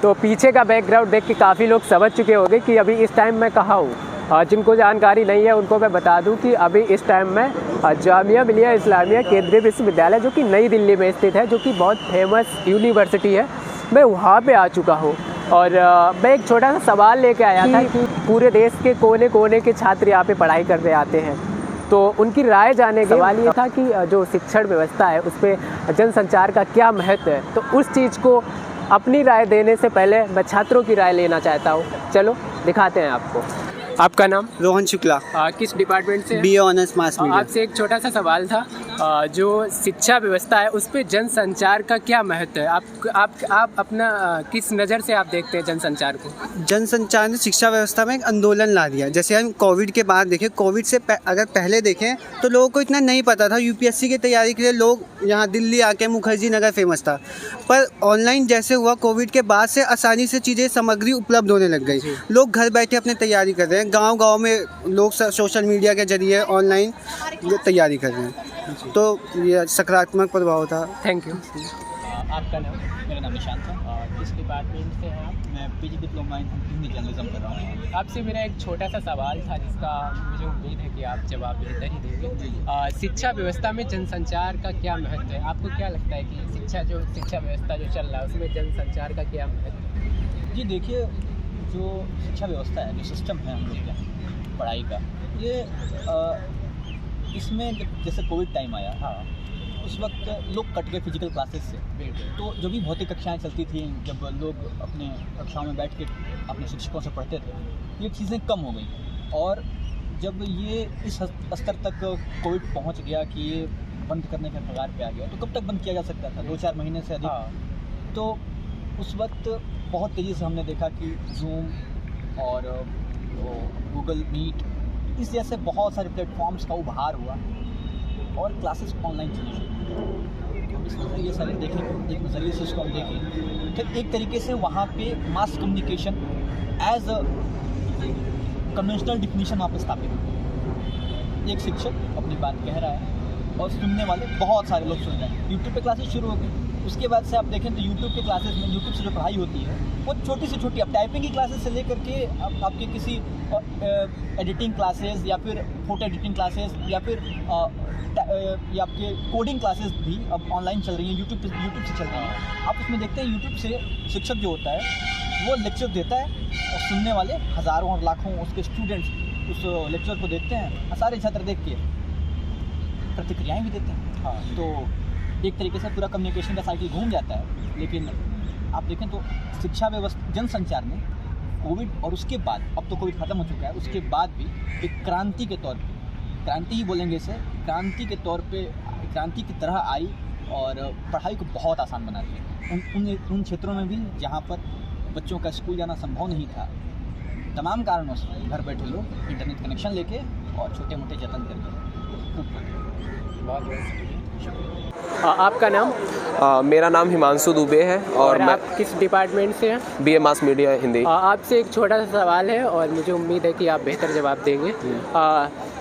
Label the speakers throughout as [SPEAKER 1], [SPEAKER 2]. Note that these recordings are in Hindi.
[SPEAKER 1] तो पीछे का बैकग्राउंड देख के काफ़ी लोग समझ चुके होंगे कि अभी इस टाइम मैं कहाँ हूँ। जिनको जानकारी नहीं है उनको मैं बता दूं कि अभी इस टाइम मैं जामिया मिलिया इस्लामिया केंद्रीय विश्वविद्यालय जो कि नई दिल्ली में स्थित है, जो कि बहुत फेमस यूनिवर्सिटी है, मैं वहाँ पे आ चुका हूँ। और मैं एक छोटा सा सवाल लेके आया था कि पूरे देश के कोने कोने के छात्र यहाँ पे पढ़ाई करने आते हैं, तो उनकी राय जानने का सवाल ये था कि जो शिक्षण व्यवस्था है उस पर जनसंचार का क्या महत्व है। तो उस चीज़ को अपनी राय देने से पहले मैं छात्रों की राय लेना चाहता हूँ। चलो दिखाते हैं आपको। आपका नाम?
[SPEAKER 2] रोहन शुक्ला।
[SPEAKER 1] किस डिपार्टमेंट से?
[SPEAKER 2] BA honours mass media.
[SPEAKER 1] आपसे एक छोटा सा सवाल था, जो शिक्षा व्यवस्था है उस पर जनसंचार का क्या महत्व है? आप अपना किस नज़र से आप देखते हैं जनसंचार को?
[SPEAKER 2] जनसंचार ने शिक्षा व्यवस्था में एक आंदोलन ला दिया। जैसे हम कोविड के बाद देखें, कोविड से अगर पहले देखें तो लोगों को इतना नहीं पता था। UPSC की तैयारी के लिए लोग यहाँ दिल्ली आके मुखर्जी नगर फेमस था, पर ऑनलाइन जैसे हुआ कोविड के बाद से आसानी से चीज़ें सामग्री उपलब्ध होने लग गई। लोग घर बैठे अपनी तैयारी कर रहे हैं। गांव-गांव में लोग सोशल मीडिया के जरिए ऑनलाइन तैयारी कर रहे हैं, तो ये सकारात्मक प्रभाव था।
[SPEAKER 1] Thank you.
[SPEAKER 3] आपका नाम? मेरा नाम निशांत था।
[SPEAKER 1] किस डिपार्टमेंट से हैं आप?
[SPEAKER 3] मैं PG diploma in Hindi journalism कर रहा हूँ।
[SPEAKER 1] आपसे मेरा एक छोटा सा सवाल था जिसका मुझे उम्मीद है कि आप जवाब बेहतर ही देंगे। शिक्षा व्यवस्था में जनसंचार का क्या महत्व है? आपको क्या लगता है कि शिक्षा व्यवस्था जो चल रहा है उसमें जनसंचार का क्या महत्व है?
[SPEAKER 3] जी देखिए, जो शिक्षा व्यवस्था है, जो सिस्टम है हम लोग का पढ़ाई का, ये इसमें जैसे कोविड टाइम आया, हाँ, उस वक्त लोग कट गए फिजिकल क्लासेस से। तो जो भी भौतिक कक्षाएं चलती थी, जब लोग अपने कक्षाओं में बैठ के अपने शिक्षकों से पढ़ते थे, ये चीज़ें कम हो गई। और जब ये इस स्तर तक कोविड पहुंच गया कि ये बंद करने के कगार पे आ गया, तो कब तक बंद किया जा सकता था? 2-4 महीने से अधिक। हाँ। तो उस वक्त बहुत तेज़ी से हमने देखा कि जूम और गूगल मीट, इस जैसे बहुत सारे प्लेटफॉर्म्स का उभार हुआ और क्लासेस ऑनलाइन चलनी शुरू हुई। हम इस नज़रिए से देखें, एक नज़रिए से उसको हम देखें, फिर एक तरीके से वहाँ पे mass communication as a conventional definition वहाँ पे स्थापित हुई। एक शिक्षक अपनी बात कह रहा है और सुनने वाले बहुत सारे लोग सुन रहे हैं। यूट्यूब पे क्लासेस शुरू हो गई। उसके बाद से आप देखें तो यूट्यूब के क्लासेस में, यूट्यूब से जो पढ़ाई होती है वो छोटी से छोटी, अब टाइपिंग की क्लासेस से लेकर के आपके किसी एडिटिंग क्लासेस या फिर फोटो एडिटिंग क्लासेस या फिर या आपके कोडिंग क्लासेस भी अब ऑनलाइन चल रही हैं, यूट्यूब से चल रही हैं। आप उसमें देखते हैं यूट्यूब से शिक्षक जो होता है वो लेक्चर देता है और सुनने वाले हज़ारों और लाखों उसके स्टूडेंट्स उस लेक्चर को देखते हैं। सारे छात्र देख के प्रतिक्रियाएँ भी देते हैं। हाँ, तो एक तरीके से पूरा कम्युनिकेशन का साइकिल घूम जाता है। लेकिन आप देखें तो शिक्षा व्यवस्था, जनसंचार में कोविड और उसके बाद, अब तो कोविड ख़त्म हो चुका है, उसके बाद भी एक क्रांति के तौर पे, क्रांति ही बोलेंगे इसे, क्रांति के तौर पे, क्रांति की तरह आई और पढ़ाई को बहुत आसान बना दिया। उन क्षेत्रों में भी जहाँ पर बच्चों का स्कूल जाना संभव नहीं था, तमाम कारणों से घर बैठे लोग इंटरनेट कनेक्शन लेके और छोटे मोटे जतन करके खूब
[SPEAKER 1] बहुत। आपका नाम?
[SPEAKER 4] मेरा नाम हिमांशु दुबे है और मैं
[SPEAKER 1] आप किस डिपार्टमेंट से हैं?
[SPEAKER 4] BA mass media Hindi.
[SPEAKER 1] आपसे एक छोटा सा सवाल है और मुझे उम्मीद है कि आप बेहतर जवाब देंगे।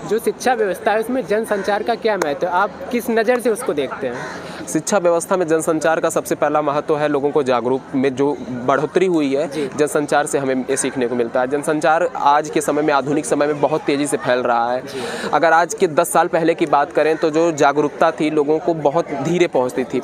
[SPEAKER 1] जो शिक्षा व्यवस्था है उसमें जनसंचार का क्या महत्व है? आप किस नज़र से उसको देखते हैं?
[SPEAKER 4] शिक्षा व्यवस्था में जनसंचार का सबसे पहला महत्व है लोगों को जागरूक में जो बढ़ोतरी हुई है, जनसंचार से हमें ये सीखने को मिलता है। जनसंचार आज के समय में, आधुनिक समय में बहुत तेज़ी से फैल रहा है। अगर आज के 10 साल पहले की बात करें तो जो जागरूकता थी लोगों को बहुत धीरे पहुंचती थी,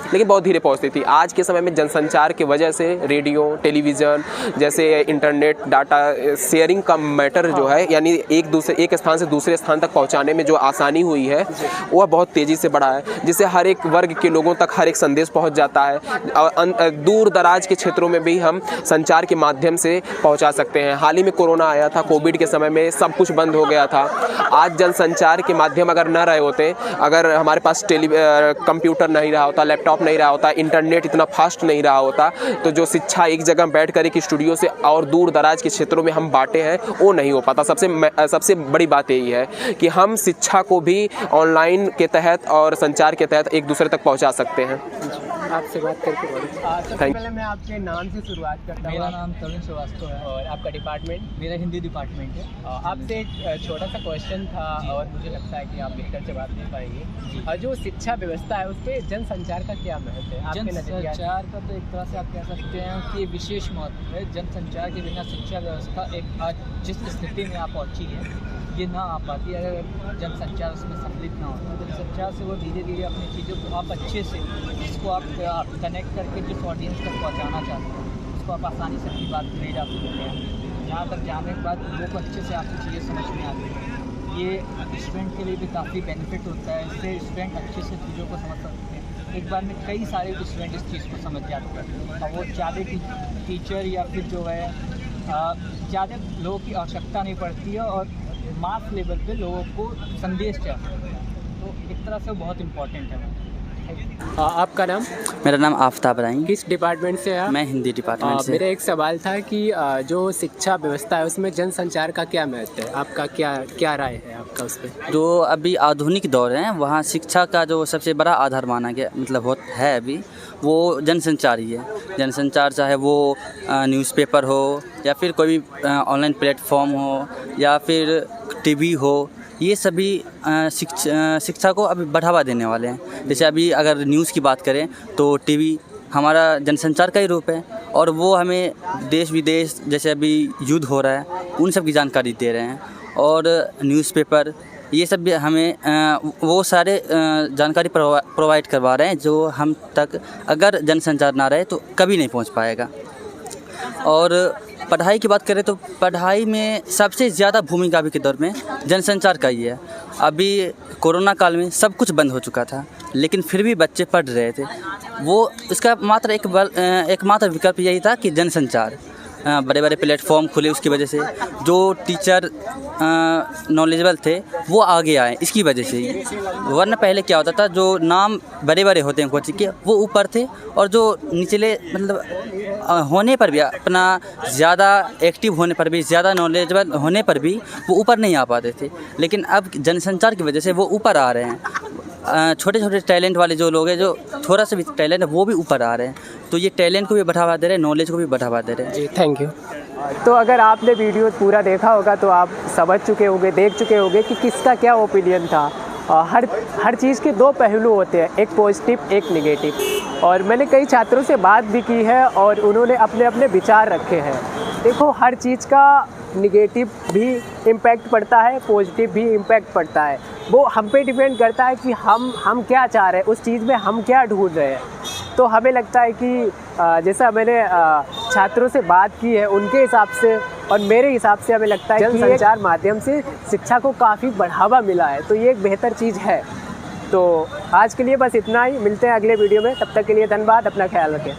[SPEAKER 4] लेकिन बहुत धीरे पहुंचती थी। आज के समय में जनसंचार की वजह से रेडियो, टेलीविज़न जैसे इंटरनेट, डाटा शेयरिंग का मैटर जो है, यानी एक स्थान से दूसरे स्थान तक पहुंचाने में जो आसानी हुई है वह बहुत तेज़ी से बढ़ा है, जिससे हर एक वर्ग के लोगों तक हर एक संदेश पहुंच जाता है और दूर दराज के क्षेत्रों में भी हम संचार के माध्यम से पहुंचा सकते हैं। हाल ही में कोरोना आया था, कोविड के समय में सब कुछ बंद हो गया था। आज जनसंचार के माध्यम अगर न रहे होते, अगर हमारे पास कंप्यूटर नहीं रहा होता, लैपटॉप नहीं रहा होता, इंटरनेट इतना फास्ट नहीं रहा होता, तो जो शिक्षा एक जगह बैठ कर एक स्टूडियो से और दूर दराज के क्षेत्रों में हम बांटे हैं वो नहीं हो पाता। सबसे बड़ी बात यही है कि हम शिक्षा को भी ऑनलाइन के तहत और संचार के तहत एक दूसरे तक पहुंचा सकते हैं।
[SPEAKER 1] आपसे बात करके बहुत अच्छा। सबसे
[SPEAKER 4] Thank-
[SPEAKER 1] पहले मैं आपके नाम से शुरुआत करता हूँ।
[SPEAKER 3] मेरा नाम तरुण श्रीवास्तव है
[SPEAKER 1] और आपका डिपार्टमेंट।
[SPEAKER 3] मेरा हिंदी डिपार्टमेंट है।
[SPEAKER 1] आपसे एक छोटा सा क्वेश्चन था
[SPEAKER 3] जी।
[SPEAKER 1] और मुझे लगता है कि आप बेहतर जवाब दे
[SPEAKER 3] जी।
[SPEAKER 1] पाएंगे। और जो शिक्षा व्यवस्था है उस पर जनसंचार का क्या महत्व है आपके नजरिया से?
[SPEAKER 3] जनसंचार का तो एक तरह से आप कह सकते हैं कि विशेष महत्व है। जनसंचार के बिना शिक्षा व्यवस्था एक आज जिस स्थिति में आप पहुंची है ये ना आ पाती अगर जनसंचार उसमें सम्मिलित ना होता। जनसंचार से वो धीरे धीरे अपनी चीज़ों को आप अच्छे से जिसको आप कनेक्ट करके जिस ऑडियंस तक पहुंचाना चाहते हैं उसको आप आसानी से अपनी बात ले जा सकते हैं। जहाँ तक जाने के बाद लोगों को अच्छे से आपकी चीज़ें समझ में आती है। ये स्टूडेंट के लिए भी काफ़ी बेनिफिट होता है। इससे स्टूडेंट अच्छे से चीज़ों को समझ सकते हैं। एक बार में कई सारे स्टूडेंट इस चीज़ को समझ जाते हैं और वो ज़्यादा टीचर या फिर जो है ज़्यादा लोगों की आवश्यकता नहीं पड़ती है और मास लेवल पे लोगों को संदेश जाता है। तो एक तरह से वो बहुत इम्पोर्टेंट है।
[SPEAKER 1] आपका नाम?
[SPEAKER 5] मेरा नाम आफ्ताब राही।
[SPEAKER 1] किस डिपार्टमेंट से हैं आप?
[SPEAKER 5] मैं हिंदी डिपार्टमेंट से।
[SPEAKER 1] मेरा एक सवाल था कि जो शिक्षा व्यवस्था है उसमें जनसंचार का क्या महत्व है? आपका क्या राय है आपका उस पर?
[SPEAKER 5] जो अभी आधुनिक दौर है वहाँ शिक्षा का जो सबसे बड़ा आधार माना गया मतलब है अभी वो जनसंचार ही है। जनसंचार चाहे वो न्यूज़पेपर हो या फिर कोई भी ऑनलाइन प्लेटफॉर्म हो या फिर टीवी हो, ये सभी शिक्षा को अभी बढ़ावा देने वाले हैं। जैसे अभी अगर न्यूज़ की बात करें तो टीवी हमारा जनसंचार का ही रूप है और वो हमें देश विदेश जैसे अभी युद्ध हो रहा है उन सब की जानकारी दे रहे हैं। और न्यूज़पेपर ये सब भी हमें वो सारे जानकारी प्रोवाइड करवा रहे हैं जो हम तक अगर जनसंचार ना रहे तो कभी नहीं पहुंच पाएगा। और पढ़ाई की बात करें तो पढ़ाई में सबसे ज़्यादा भूमिका अभी के दौर में जनसंचार का ही है। अभी कोरोना काल में सब कुछ बंद हो चुका था लेकिन फिर भी बच्चे पढ़ रहे थे। वो इसका मात्र एकमात्र विकल्प यही था कि जनसंचार। बड़े बड़े प्लेटफॉर्म खुले उसकी वजह से जो टीचर नॉलेजेबल थे वो आगे आए इसकी वजह से ही। वरना पहले क्या होता था जो नाम बड़े बड़े होते हैं कोचिंग के वो ऊपर थे और जो निचले मतलब होने पर भी अपना ज़्यादा एक्टिव होने पर भी ज़्यादा नॉलेजेबल होने पर भी वो ऊपर नहीं आ पाते थे। लेकिन अब जनसंचार की वजह से वो ऊपर आ रहे हैं। छोटे छोटे टैलेंट वाले जो लोग हैं जो थोड़ा सा भी टैलेंट है वो भी ऊपर आ रहे हैं। तो ये टैलेंट को भी बढ़ावा दे रहे हैं, नॉलेज को भी बढ़ावा दे रहे हैं।
[SPEAKER 1] जी थैंक यू। तो अगर आपने वीडियो पूरा देखा होगा तो आप समझ चुके होंगे, देख चुके होंगे कि किसका क्या ओपिनियन था। हर चीज़ के दो पहलू होते हैं, एक पॉजिटिव एक नेगेटिव। और मैंने कई छात्रों से बात भी की है और उन्होंने अपने अपने विचार रखे हैं। देखो हर चीज़ का निगेटिव भी इम्पैक्ट पड़ता है, पॉजिटिव भी इम्पैक्ट पड़ता है। वो हम पे डिपेंड करता है कि हम क्या चाह रहे हैं, उस चीज़ में हम क्या ढूंढ रहे हैं। तो हमें लगता है कि जैसा मैंने छात्रों से बात की है उनके हिसाब से और मेरे हिसाब से हमें लगता है कि जनसंचार माध्यम से शिक्षा को काफ़ी बढ़ावा मिला है। तो ये एक बेहतर चीज़ है। तो आज के लिए बस इतना ही, मिलते हैं अगले वीडियो में। तब तक के लिए धन्यवाद, अपना ख्याल रखें।